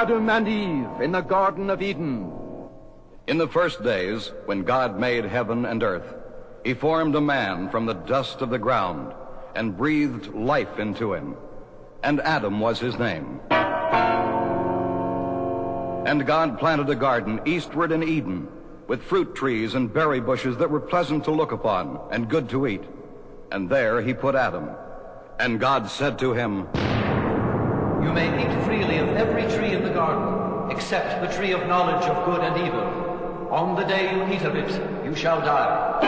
Adam and Eve in the Garden of Eden. In the first days, when God made heaven and earth, he formed a man from the dust of the ground and breathed life into him, and Adam was his name. And God planted a garden eastward in Eden, with fruit trees and berry bushes that were pleasant to look upon and good to eat. And there he put Adam. And God said to him, "You may eat freely of every tree in the garden, except the tree of knowledge of good and evil. On the day you eat of it, you shall die."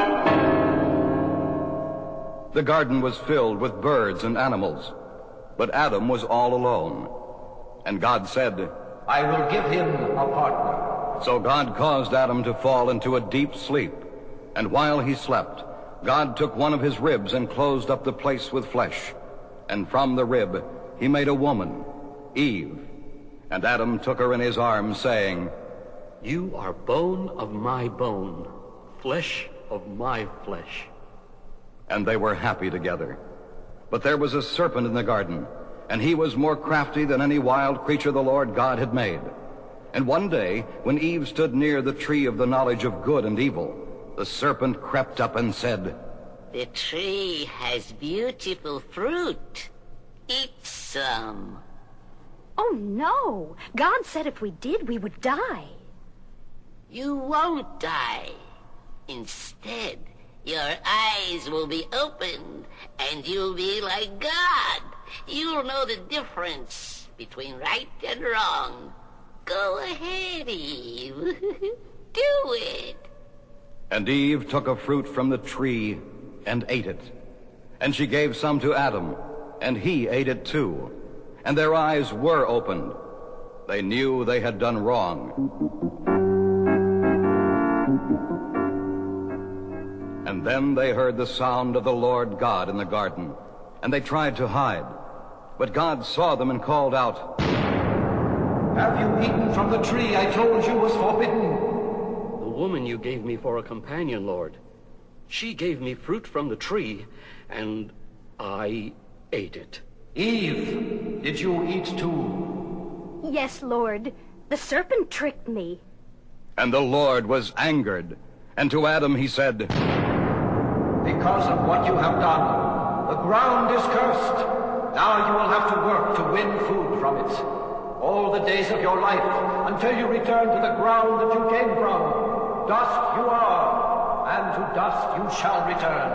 The garden was filled with birds and animals, but Adam was all alone. And God said, "I will give him a partner." So God caused Adam to fall into a deep sleep, and while he slept, God took one of his ribs and closed up the place with flesh, and from the rib he made a woman, Eve. And Adam took her in his arms, saying, "You are bone of my bone, flesh of my flesh." And they were happy together. But there was a serpent in the garden, and he was more crafty than any wild creature the Lord God had made. And one day, when Eve stood near the tree of the knowledge of good and evil, the serpent crept up and said, "The tree has beautiful fruit. Eat some." Oh, no. God said if we did, we would die. You won't die. Instead, your eyes will be opened, and you'll be like God. You'll know the difference between right and wrong. Go ahead, Eve. Do it. And Eve took a fruit from the tree and ate it. And she gave some to Adam, and he ate it too. And their eyes were opened. They knew they had done wrong. And then they heard the sound of the Lord God in the garden, and they tried to hide. But God saw them and called out, "Have you eaten from the tree I told you was forbidden?" The woman you gave me for a companion, Lord, she gave me fruit from the tree, and I ate it. "Eve, did you eat too?" Yes, Lord. The serpent tricked me. And the Lord was angered. And to Adam he said, "Because of what you have done, the ground is cursed. Now you will have to work to win food from it, all the days of your life, until you return to the ground that you came from. Dust you are, and to dust you shall return."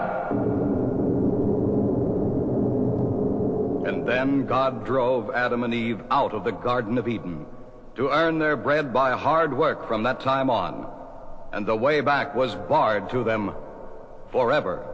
And then God drove Adam and Eve out of the Garden of Eden to earn their bread by hard work from that time on. And the way back was barred to them forever.